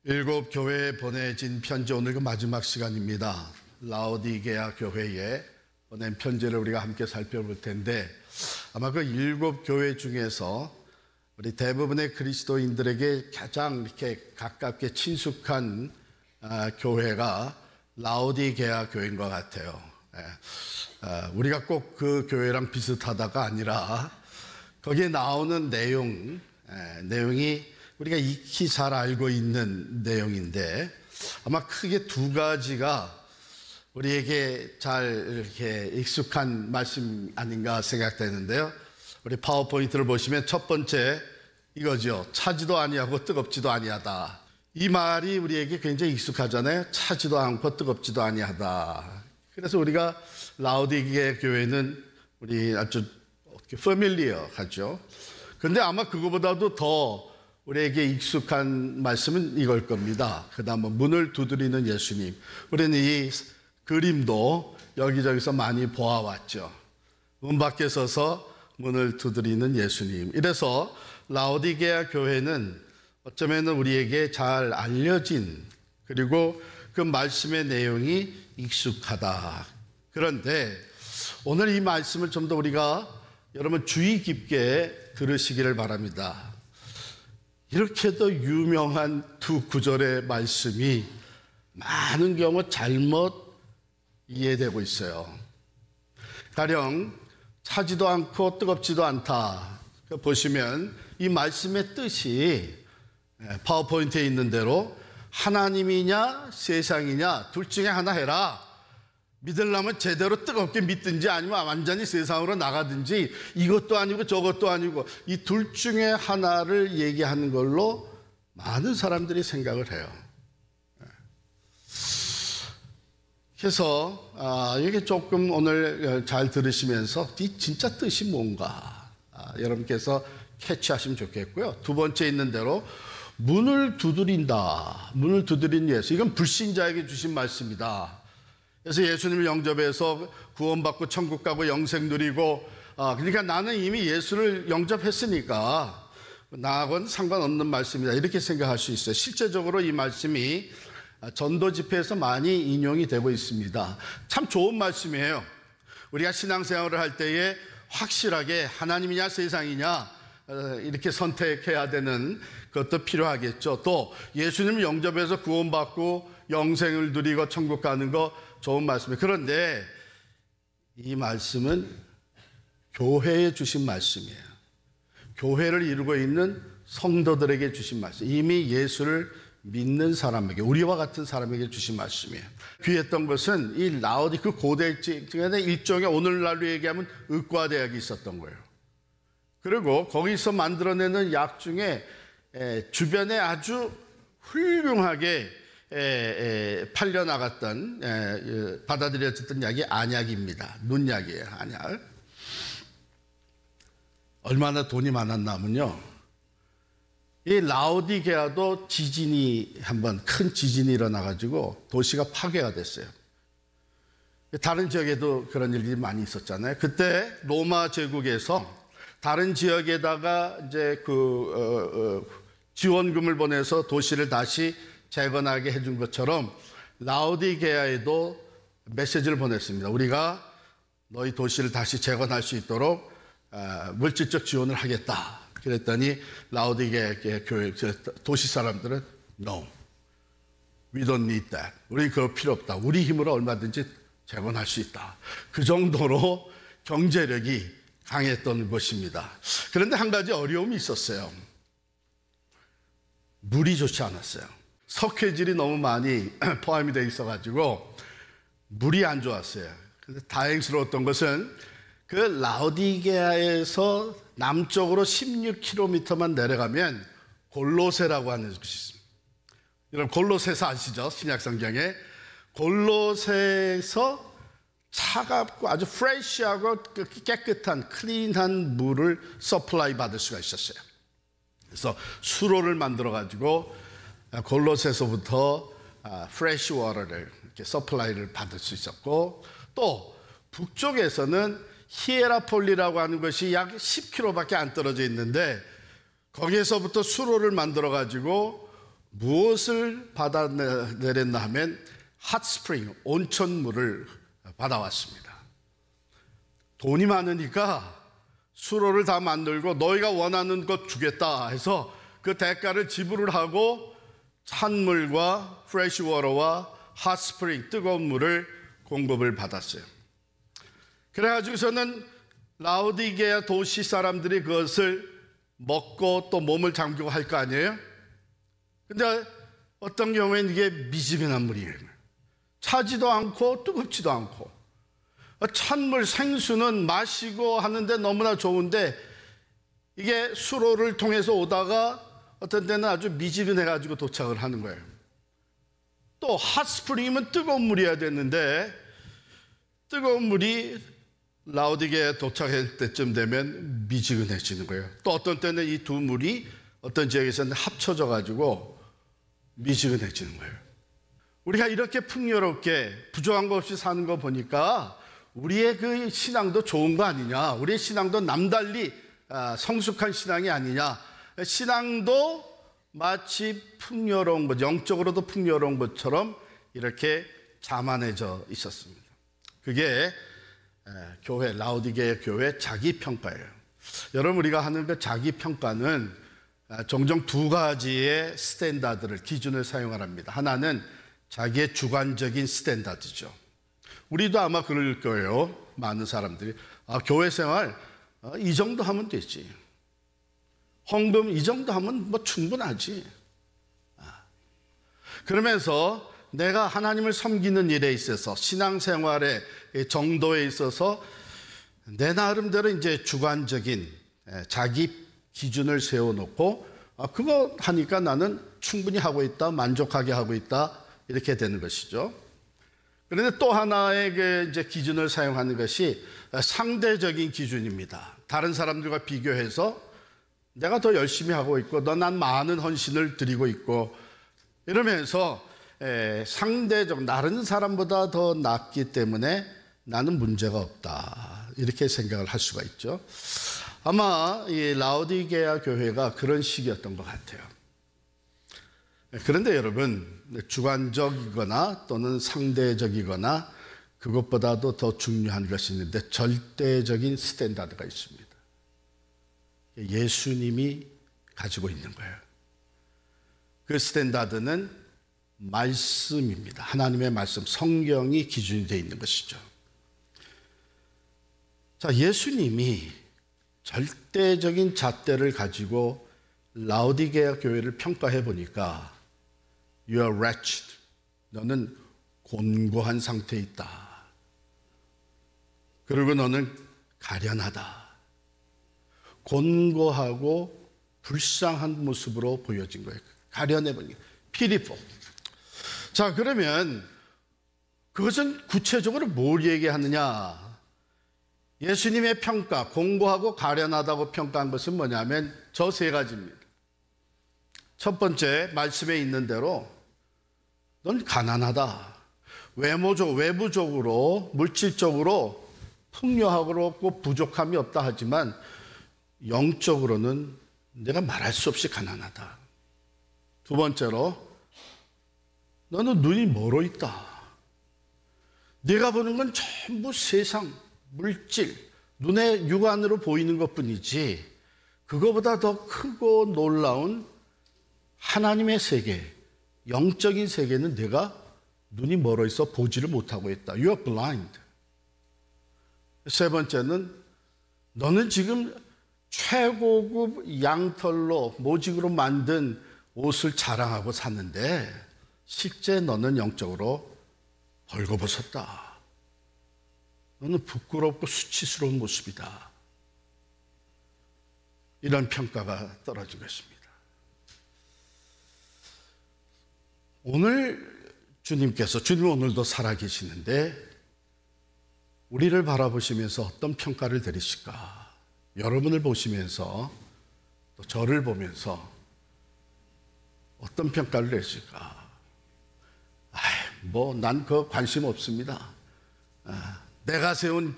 일곱 교회에 보내진 편지, 오늘 그 마지막 시간입니다. 라오디게아 교회에 보낸 편지를 우리가 함께 살펴볼 텐데, 아마 그 일곱 교회 중에서 우리 대부분의 그리스도인들에게 가장 이렇게 가깝게 친숙한 교회가 라오디게아 교회인 것 같아요. 우리가 꼭 그 교회랑 비슷하다가 아니라 거기에 나오는 내용이 우리가 익히 잘 알고 있는 내용인데, 아마 크게 두 가지가 우리에게 잘 이렇게 익숙한 말씀 아닌가 생각되는데요. 우리 파워포인트를 보시면 첫 번째 이거죠. 차지도 아니하고 뜨겁지도 아니하다. 이 말이 우리에게 굉장히 익숙하잖아요. 차지도 않고 뜨겁지도 아니하다. 그래서 우리가 라오디게아 교회는 우리 아주 패밀리어하죠. 그런데 아마 그거보다도 더 우리에게 익숙한 말씀은 이걸 겁니다. 그 다음 문을 두드리는 예수님. 우리는 이 그림도 여기저기서 많이 보아왔죠. 문 밖에 서서 문을 두드리는 예수님. 이래서 라오디게아 교회는 어쩌면 우리에게 잘 알려진, 그리고 그 말씀의 내용이 익숙하다. 그런데 오늘 이 말씀을 좀 더 우리가 여러분 주의 깊게 들으시기를 바랍니다. 이렇게도 유명한 두 구절의 말씀이 많은 경우 잘못 이해되고 있어요. 가령 차지도 않고 뜨겁지도 않다. 보시면 이 말씀의 뜻이 파워포인트에 있는 대로 하나님이냐 세상이냐 둘 중에 하나 해라. 믿으려면 제대로 뜨겁게 믿든지 아니면 완전히 세상으로 나가든지, 이것도 아니고 저것도 아니고 이 둘 중에 하나를 얘기하는 걸로 많은 사람들이 생각을 해요. 그래서 이게 조금 오늘 잘 들으시면서 이 진짜 뜻이 뭔가 여러분께서 캐치하시면 좋겠고요. 두 번째 있는 대로 문을 두드린다. 문을 두드린 예수. 이건 불신자에게 주신 말씀이다. 그래서 예수님을 영접해서 구원받고 천국 가고 영생 누리고, 그러니까 나는 이미 예수를 영접했으니까 나하고는 상관없는 말씀이다. 이렇게 생각할 수 있어요. 실제적으로 이 말씀이 전도 집회에서 많이 인용이 되고 있습니다. 참 좋은 말씀이에요. 우리가 신앙생활을 할 때에 확실하게 하나님이냐 세상이냐 이렇게 선택해야 되는 것도 필요하겠죠. 또 예수님을 영접해서 구원받고 영생을 누리고 천국 가는 거 좋은 말씀이에요. 그런데 이 말씀은 교회에 주신 말씀이에요. 교회를 이루고 있는 성도들에게 주신 말씀. 이미 예수를 믿는 사람에게, 우리와 같은 사람에게 주신 말씀이에요. 귀했던 것은 이 라오디 그 고대 시간에 일종의 오늘날로 얘기하면 의과대학이 있었던 거예요. 그리고 거기서 만들어내는 약 중에 주변에 아주 훌륭하게 팔려나갔던 받아들여졌던 약이 안약입니다. 눈약이에요. 안약. 얼마나 돈이 많았냐면요, 이 라오디게아도 한번 큰 지진이 일어나가지고 도시가 파괴가 됐어요. 다른 지역에도 그런 일들이 많이 있었잖아요. 그때 로마 제국에서 다른 지역에다가 이제 지원금을 보내서 도시를 다시 재건하게 해준 것처럼 라오디게아에도 메시지를 보냈습니다. 우리가 너희 도시를 다시 재건할 수 있도록 물질적 지원을 하겠다. 그랬더니 라오디게아 교회 도시 사람들은 No, we don't need that. 우리 그거 필요 없다. 우리 힘으로 얼마든지 재건할 수 있다. 그 정도로 경제력이 강했던 것입니다. 그런데 한 가지 어려움이 있었어요. 물이 좋지 않았어요. 석회질이 너무 많이 포함이 되어 있어가지고 물이 안 좋았어요. 그런데 다행스러웠던 것은 그 라오디게아에서 남쪽으로 16km만 내려가면 골로새라고 하는 곳이 있습니다. 여러분 골로새서 아시죠? 신약성경에 골로새에서 차갑고 아주 프레시하고 깨끗한 클린한 물을 서플라이 받을 수가 있었어요. 그래서 수로를 만들어 가지고 골로새서부터 프레시 워터를 이렇게 서플라이를 받을 수 있었고, 또 북쪽에서는 히에라폴리라고 하는 것이 약 10km밖에 안 떨어져 있는데 거기에서부터 수로를 만들어 가지고 무엇을 받아내렸나 하면 핫스프링, 온천물을 받아왔습니다. 돈이 많으니까 수로를 다 만들고 너희가 원하는 것 주겠다 해서 그 대가를 지불을 하고 찬물과 프레시워터와 핫스프링, 뜨거운 물을 공급을 받았어요. 그래가지고서는 라오디게아 도시 사람들이 그것을 먹고 또 몸을 잠그고 할 거 아니에요? 근데 어떤 경우에는 이게 미지근한 물이에요. 차지도 않고 뜨겁지도 않고. 찬물, 생수는 마시고 하는데 너무나 좋은데 이게 수로를 통해서 오다가 어떤 때는 아주 미지근해가지고 도착을 하는 거예요. 또 핫스프링이면 뜨거운 물이어야 되는데 뜨거운 물이 라오디게아에 도착할 때쯤 되면 미지근해지는 거예요. 또 어떤 때는 이 두 물이 어떤 지역에서는 합쳐져 가지고 미지근해지는 거예요. 우리가 이렇게 풍요롭게 부족한 거 없이 사는 거 보니까 우리의 그 신앙도 좋은 거 아니냐, 우리의 신앙도 남달리 성숙한 신앙이 아니냐. 신앙도 마치 풍요로운 것, 영적으로도 풍요로운 것처럼 이렇게 자만해져 있었습니다. 그게 교회, 라오디게아 교회 자기평가예요. 여러분, 우리가 하는 그 자기평가는 종종 두 가지의 스탠다드를, 기준을 사용합니다. 하나는 자기의 주관적인 스탠다드죠. 우리도 아마 그럴 거예요. 많은 사람들이 교회 생활 이 정도 하면 되지, 헌금 이 정도 하면 뭐 충분하지. 그러면서 내가 하나님을 섬기는 일에 있어서, 신앙생활의 정도에 있어서 내 나름대로 이제 주관적인 자기 기준을 세워놓고 그거 하니까 나는 충분히 하고 있다, 만족하게 하고 있다, 이렇게 되는 것이죠. 그런데 또 하나의 그 이제 기준을 사용하는 것이 상대적인 기준입니다. 다른 사람들과 비교해서 내가 더 열심히 하고 있고 난 많은 헌신을 드리고 있고 이러면서 상대적, 다른 사람보다 더 낫기 때문에 나는 문제가 없다, 이렇게 생각을 할 수가 있죠. 아마 이 라오디게아 교회가 그런 식이었던 것 같아요. 그런데 여러분, 주관적이거나 또는 상대적이거나 그것보다도 더 중요한 것이 있는데 절대적인 스탠다드가 있습니다. 예수님이 가지고 있는 거예요. 그 스탠다드는 말씀입니다. 하나님의 말씀, 성경이 기준이 되어 있는 것이죠. 자, 예수님이 절대적인 잣대를 가지고 라오디게아 교회를 평가해 보니까 You are wretched. 너는 곤고한 상태에 있다. 그리고 너는 가련하다. 곤고하고 불쌍한 모습으로 보여진 거예요. 가련해 보니까 피리포. 자, 그러면 그것은 구체적으로 뭘 얘기하느냐? 예수님의 평가, 공고하고 가련하다고 평가한 것은 뭐냐면 저 세 가지입니다. 첫 번째, 말씀에 있는 대로 넌 가난하다. 외부적으로, 물질적으로 풍요하고 부족함이 없다 하지만 영적으로는 내가 말할 수 없이 가난하다. 두 번째로, 너는 눈이 멀어 있다. 내가 보는 건 전부 세상, 물질, 눈에 육안으로 보이는 것뿐이지 그거보다 더 크고 놀라운 하나님의 세계, 영적인 세계는 내가 눈이 멀어 있어 보지를 못하고 있다. You are blind. 세 번째는 너는 지금 최고급 양털로, 모직으로 만든 옷을 자랑하고 사는데 실제 너는 영적으로 벌거벗었다. 너는 부끄럽고 수치스러운 모습이다. 이런 평가가 떨어진 것입니다. 오늘 주님은 오늘도 살아계시는데 우리를 바라보시면서 어떤 평가를 내리실까? 여러분을 보시면서 또 저를 보면서 어떤 평가를 내실까? 난 그거 관심 없습니다. 내가 세운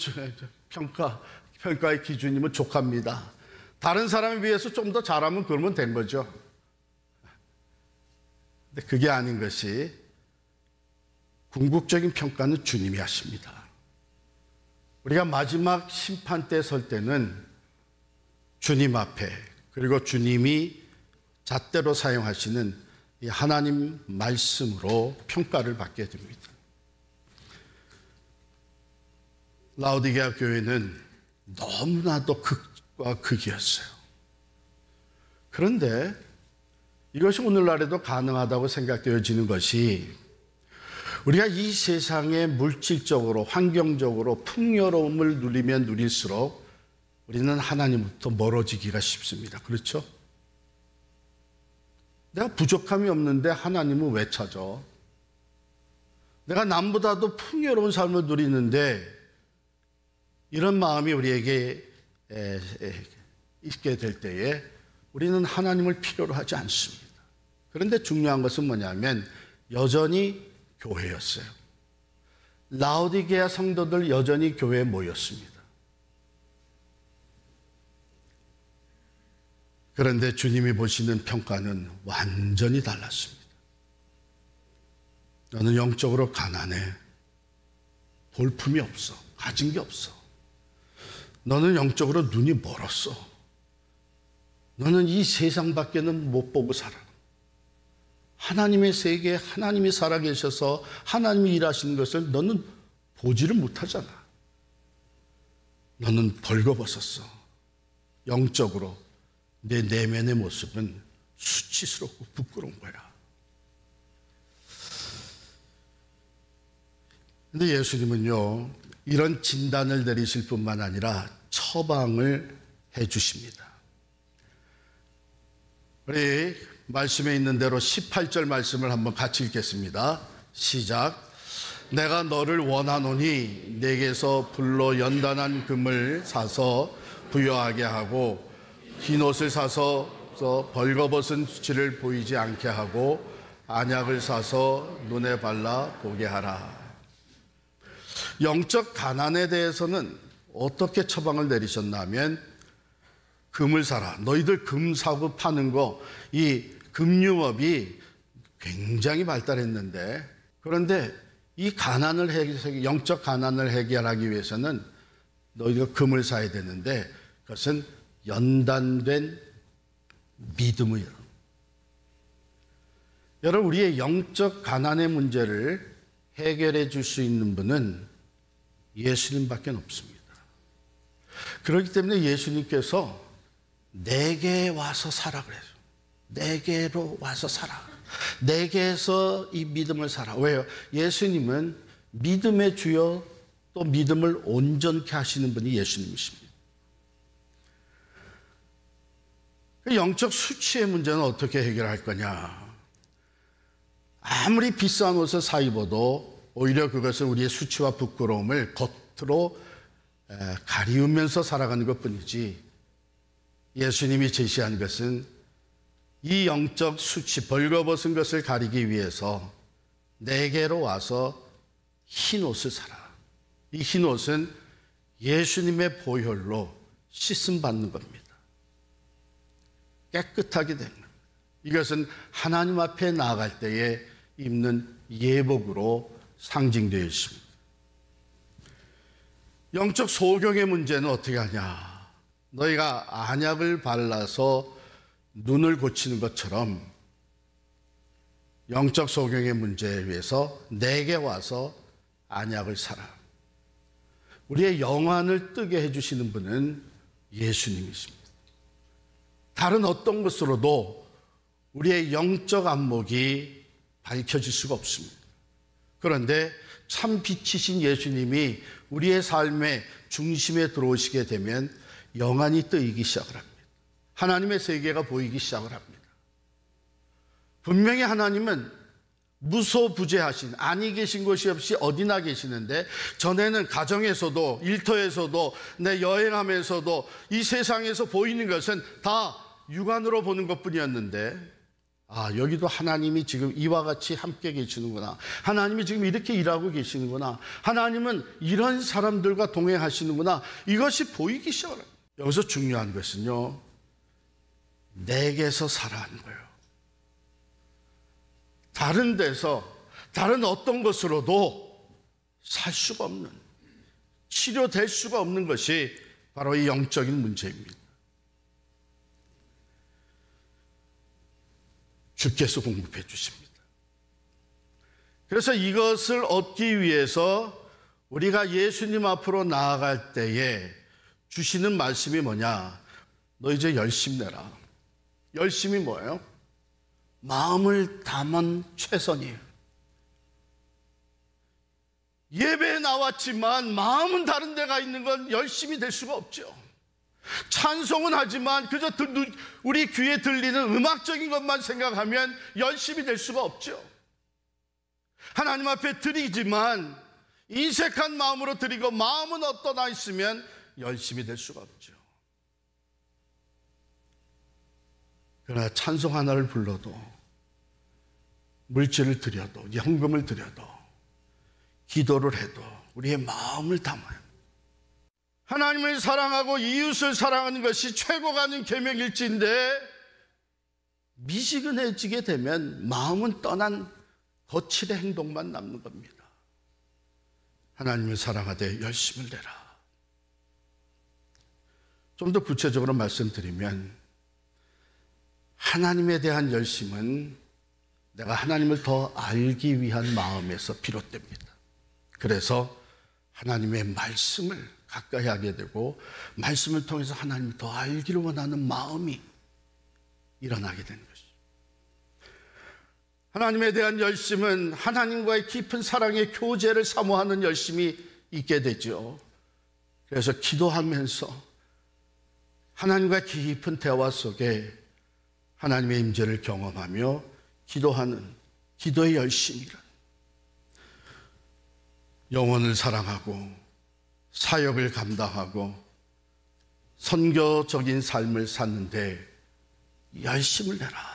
평가의 기준이면 족합니다. 다른 사람에 비해서 좀 더 잘하면 그러면 된 거죠. 근데 그게 아닌 것이 궁극적인 평가는 주님이 하십니다. 우리가 마지막 심판 때 설 때는 주님 앞에, 그리고 주님이 잣대로 사용하시는 이 하나님 말씀으로 평가를 받게 됩니다. 라오디게아 교회는 너무나도 극과 극이었어요. 그런데 이것이 오늘날에도 가능하다고 생각되어지는 것이, 우리가 이 세상에 물질적으로, 환경적으로 풍요로움을 누리면 누릴수록 우리는 하나님부터 멀어지기가 쉽습니다. 그렇죠? 내가 부족함이 없는데 하나님은 왜 찾아? 내가 남보다도 풍요로운 삶을 누리는데, 이런 마음이 우리에게 있게 될 때에 우리는 하나님을 필요로 하지 않습니다. 그런데 중요한 것은 뭐냐면 여전히 교회였어요. 라오디게아 성도들 여전히 교회에 모였습니다. 그런데 주님이 보시는 평가는 완전히 달랐습니다. 너는 영적으로 가난해. 볼품이 없어. 가진 게 없어. 너는 영적으로 눈이 멀었어. 너는 이 세상 밖에는 못 보고 살아. 하나님의 세계에 하나님이 살아계셔서 하나님이 일하시는 것을 너는 보지를 못하잖아. 너는 벌거벗었어. 영적으로 내 내면의 모습은 수치스럽고 부끄러운 거야. 근데 예수님은요, 이런 진단을 내리실 뿐만 아니라 처방을 해 주십니다. 우리 말씀에 있는 대로 18절 말씀을 한번 같이 읽겠습니다. 시작. 내가 너를 원하노니 내게서 불로 연단한 금을 사서 부여하게 하고 흰 옷을 사서 벌거벗은 수치를 보이지 않게 하고 안약을 사서 눈에 발라 보게 하라. 영적 가난에 대해서는 어떻게 처방을 내리셨냐면, 금을 사라. 너희들 금 사고 파는 거, 이 금융업이 굉장히 발달했는데, 그런데 이 영적 가난을 해결하기 위해서는 너희가 금을 사야 되는데, 그것은 연단된 믿음이에요. 여러분, 우리의 영적 가난의 문제를 해결해 줄 수 있는 분은 예수님밖에 없습니다. 그렇기 때문에 예수님께서 내게 와서 살아 그래요. 내게로 와서 살아. 내게서 이 믿음을 살아. 왜요? 예수님은 믿음의 주요, 또 믿음을 온전케 하시는 분이 예수님이십니다. 영적 수치의 문제는 어떻게 해결할 거냐? 아무리 비싼 옷을 사 입어도 오히려 그것은 우리의 수치와 부끄러움을 겉으로 가리우면서 살아가는 것뿐이지, 예수님이 제시한 것은 이 영적 수치, 벌거벗은 것을 가리기 위해서 내게로 와서 흰 옷을 사라. 이 흰 옷은 예수님의 보혈로 씻음 받는 겁니다. 깨끗하게 되는 겁니다. 이것은 하나님 앞에 나아갈 때에 입는 예복으로 상징되어 있습니다. 영적 소경의 문제는 어떻게 하냐? 너희가 안약을 발라서 눈을 고치는 것처럼 영적 소경의 문제에 위해서 내게 와서 안약을 사라. 우리의 영안을 뜨게 해주시는 분은 예수님이십니다. 다른 어떤 것으로도 우리의 영적 안목이 밝혀질 수가 없습니다. 그런데 참 빛이신 예수님이 우리의 삶의 중심에 들어오시게 되면 영안이 뜨이기 시작을 합니다. 하나님의 세계가 보이기 시작을 합니다. 분명히 하나님은 무소부재하신, 아니 계신 것이 없이 어디나 계시는데, 전에는 가정에서도 일터에서도 내 여행하면서도 이 세상에서 보이는 것은 다 육안으로 보는 것뿐이었는데, 여기도 하나님이 지금 이와 같이 함께 계시는구나. 하나님이 지금 이렇게 일하고 계시는구나. 하나님은 이런 사람들과 동행하시는구나. 이것이 보이기 시작해요. 여기서 중요한 것은요, 내게서 살아가는 거예요. 다른 데서, 다른 어떤 것으로도 살 수가 없는, 치료될 수가 없는 것이 바로 이 영적인 문제입니다. 주께서 공급해 주십니다. 그래서 이것을 얻기 위해서 우리가 예수님 앞으로 나아갈 때에 주시는 말씀이 뭐냐? 너 이제 열심 내라. 열심이 뭐예요? 마음을 담은 최선이에요. 예배에 나왔지만 마음은 다른 데가 있는 건 열심이 될 수가 없죠. 찬송은 하지만 그저 우리 귀에 들리는 음악적인 것만 생각하면 열심이 될 수가 없죠. 하나님 앞에 드리지만 인색한 마음으로 드리고 마음은 어떠나 있으면 열심이 될 수가 없죠. 그러나 찬송 하나를 불러도, 물질을 드려도, 현금을 드려도, 기도를 해도 우리의 마음을 담아요. 하나님을 사랑하고 이웃을 사랑하는 것이 최고 가는 계명일지인데 미지근해지게 되면 마음은 떠난 거칠의 행동만 남는 겁니다. 하나님을 사랑하되 열심을 내라. 좀 더 구체적으로 말씀드리면 하나님에 대한 열심은 내가 하나님을 더 알기 위한 마음에서 비롯됩니다. 그래서 하나님의 말씀을 가까이 하게 되고 말씀을 통해서 하나님을 더 알기를 원하는 마음이 일어나게 되는 것이죠. 하나님에 대한 열심은 하나님과의 깊은 사랑의 교제를 사모하는 열심이 있게 되죠. 그래서 기도하면서 하나님과 깊은 대화 속에 하나님의 임재를 경험하며 기도하는 기도의 열심이란, 영혼을 사랑하고 사역을 감당하고 선교적인 삶을 사는데 열심을 내라.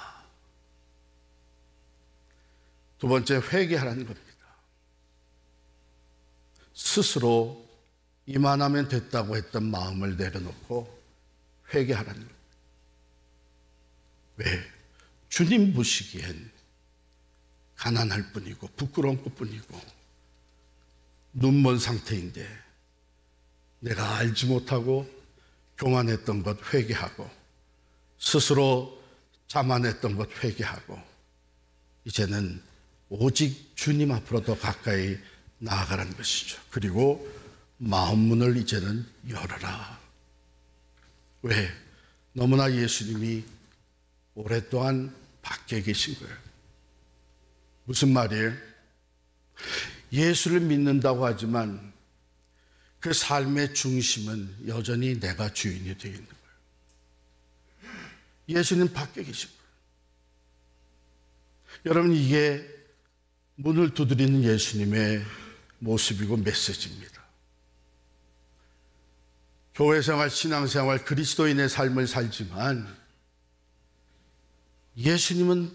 두 번째, 회개하라는 겁니다. 스스로 이만하면 됐다고 했던 마음을 내려놓고 회개하라는 겁니다. 왜? 주님 보시기엔 가난할 뿐이고 부끄러운 것뿐이고 눈먼 상태인데 내가 알지 못하고 교만했던 것 회개하고 스스로 자만했던 것 회개하고 이제는 오직 주님 앞으로 더 가까이 나아가라는 것이죠. 그리고 마음문을 이제는 열어라. 왜? 너무나 예수님이 오랫동안 밖에 계신 거예요. 무슨 말이에요? 예수를 믿는다고 하지만 그 삶의 중심은 여전히 내가 주인이 되어 있는 거예요. 예수님 밖에 계신 거예요. 여러분, 이게 문을 두드리는 예수님의 모습이고 메시지입니다. 교회생활, 신앙생활, 그리스도인의 삶을 살지만 예수님은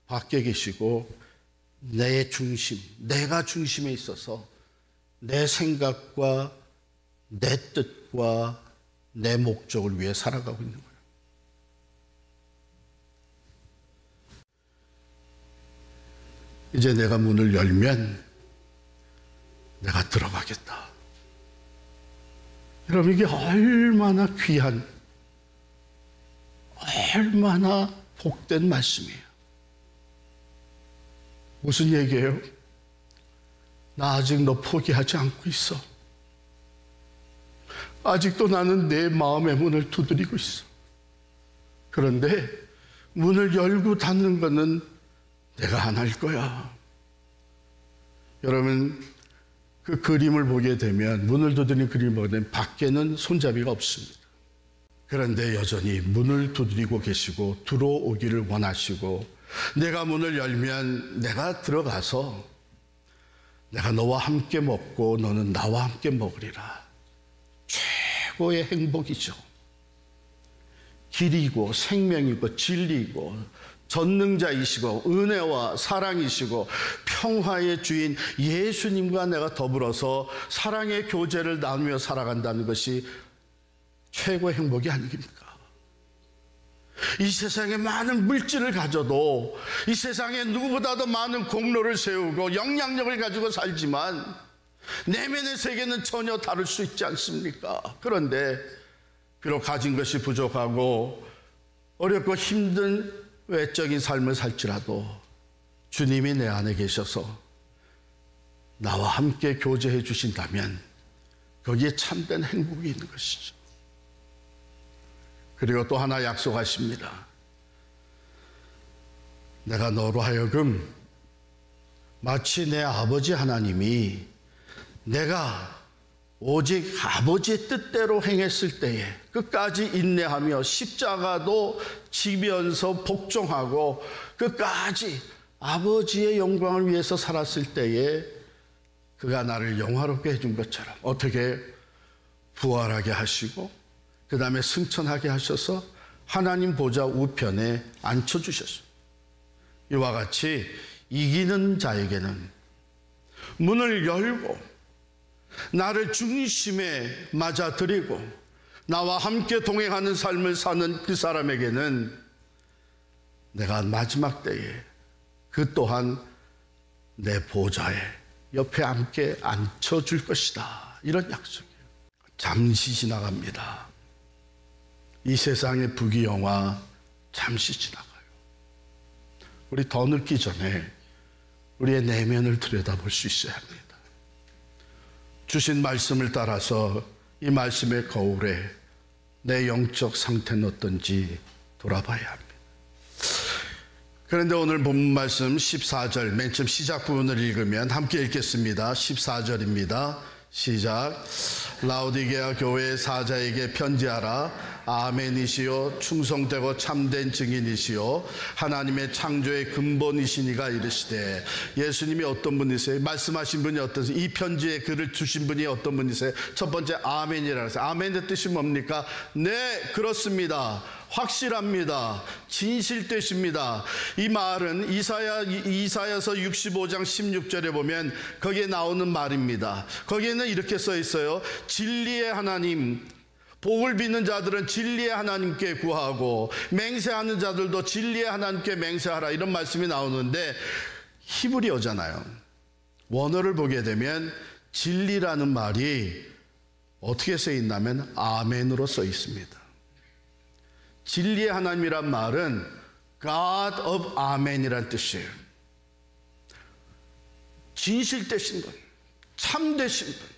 밖에 계시고 내 중심, 내가 중심에 있어서 내 생각과 내 뜻과 내 목적을 위해 살아가고 있는 거예요. 이제 내가 문을 열면 내가 들어가겠다. 여러분, 이게 얼마나 귀한, 얼마나 복된 말씀이에요. 무슨 얘기예요? 나 아직 너 포기하지 않고 있어. 아직도 나는 내 마음의 문을 두드리고 있어. 그런데 문을 열고 닫는 것은 내가 안 할 거야. 여러분, 그 그림을 보게 되면, 문을 두드리는 그림을 보게 되면 밖에는 손잡이가 없습니다. 그런데 여전히 문을 두드리고 계시고 들어오기를 원하시고, 내가 문을 열면 내가 들어가서 내가 너와 함께 먹고 너는 나와 함께 먹으리라. 최고의 행복이죠. 길이고 생명이고 진리이고 전능자이시고 은혜와 사랑이시고 평화의 주인 예수님과 내가 더불어서 사랑의 교제를 나누며 살아간다는 것이 최고의 행복이 아니겠습니까? 이 세상에 많은 물질을 가져도, 이 세상에 누구보다도 많은 공로를 세우고 영향력을 가지고 살지만 내면의 세계는 전혀 다를 수 있지 않습니까? 그런데 비록 가진 것이 부족하고 어렵고 힘든 외적인 삶을 살지라도 주님이 내 안에 계셔서 나와 함께 교제해 주신다면 거기에 참된 행복이 있는 것이죠. 그리고 또 하나 약속하십니다. 내가 너로 하여금 마치 내 아버지 하나님이 내가 오직 아버지의 뜻대로 행했을 때에 끝까지 인내하며 십자가도 지면서 복종하고 끝까지 아버지의 영광을 위해서 살았을 때에 그가 나를 영화롭게 해준 것처럼 어떻게 부활하게 하시고 그 다음에 승천하게 하셔서 하나님 보좌 우편에 앉혀주셨습니다. 이와 같이 이기는 자에게는 문을 열고 나를 중심에 맞아들이고 나와 함께 동행하는 삶을 사는 그 사람에게는 내가 마지막 때에 그 또한 내 보좌에 옆에 함께 앉혀줄 것이다. 이런 약속이에요. 잠시 지나갑니다. 이 세상의 부귀영화 잠시 지나가요. 우리 더 늙기 전에 우리의 내면을 들여다볼 수 있어야 합니다. 주신 말씀을 따라서 이 말씀의 거울에 내 영적 상태는 어떤지 돌아봐야 합니다. 그런데 오늘 본문 말씀 14절 맨 처음 시작 부분을 읽으면 함께 읽겠습니다. 14절입니다. 시작. 라오디게아 교회의 사자에게 편지하라. 아멘이시요 충성되고 참된 증인이시요 하나님의 창조의 근본이시니가 이르시되. 예수님이 어떤 분이세요? 말씀하신 분이 어떠세요? 이 편지에 글을 주신 분이 어떤 분이세요? 첫 번째 아멘이라고 했어요. 아멘의 뜻이 뭡니까? 네, 그렇습니다. 확실합니다. 진실되십니다. 이 말은 이사야서 65장 16절에 보면 거기에 나오는 말입니다. 거기에는 이렇게 써 있어요. 진리의 하나님, 복을 빚는 자들은 진리의 하나님께 구하고 맹세하는 자들도 진리의 하나님께 맹세하라, 이런 말씀이 나오는데 히브리어잖아요. 원어를 보게 되면 진리라는 말이 어떻게 써 있냐면 아멘으로 써 있습니다. 진리의 하나님이란 말은 God of Amen이란 뜻이에요. 진실되신 분, 참되신 분,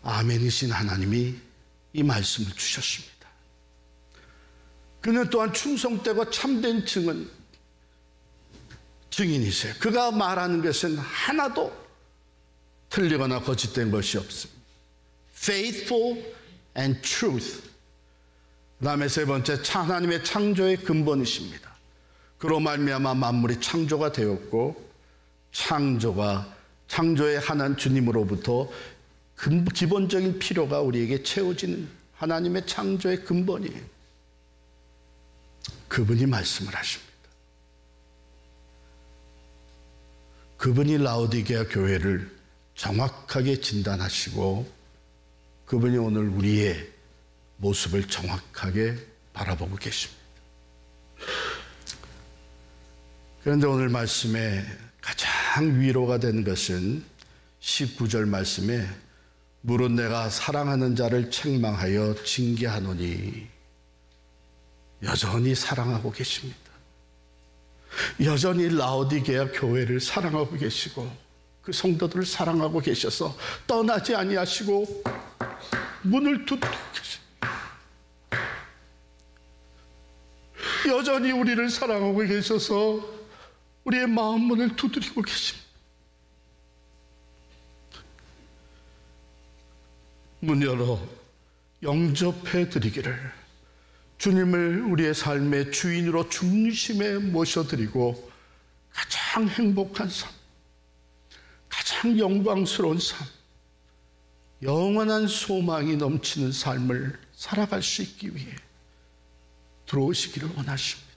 아멘이신 하나님이 이 말씀을 주셨습니다. 그는 또한 충성되고 참된 증인이세요. 그가 말하는 것은 하나도 틀리거나 거짓된 것이 없습니다. Faithful and truth. 그 다음에 세 번째, 하나님의 창조의 근본이십니다. 그로 말미암아 만물이 창조가 되었고 창조의 하나님 주님으로부터 기본적인 필요가 우리에게 채워지는 하나님의 창조의 근본이에요. 그분이 말씀을 하십니다. 그분이 라오디게아 교회를 정확하게 진단하시고 그분이 오늘 우리의 모습을 정확하게 바라보고 계십니다. 그런데 오늘 말씀에 가장 위로가 되는 것은 19절 말씀에 물은 내가 사랑하는 자를 책망하여 징계하노니, 여전히 사랑하고 계십니다. 여전히 라오디게아 교회를 사랑하고 계시고 그 성도들을 사랑하고 계셔서 떠나지 아니하시고 문을 두드리고 계십니다. 여전히 우리를 사랑하고 계셔서 우리의 마음 문을 두드리고 계십니다. 문 열어 영접해 드리기를, 주님을 우리의 삶의 주인으로 중심에 모셔드리고 가장 행복한 삶, 가장 영광스러운 삶, 영원한 소망이 넘치는 삶을 살아갈 수 있기 위해 들어오시기를 원하십니다.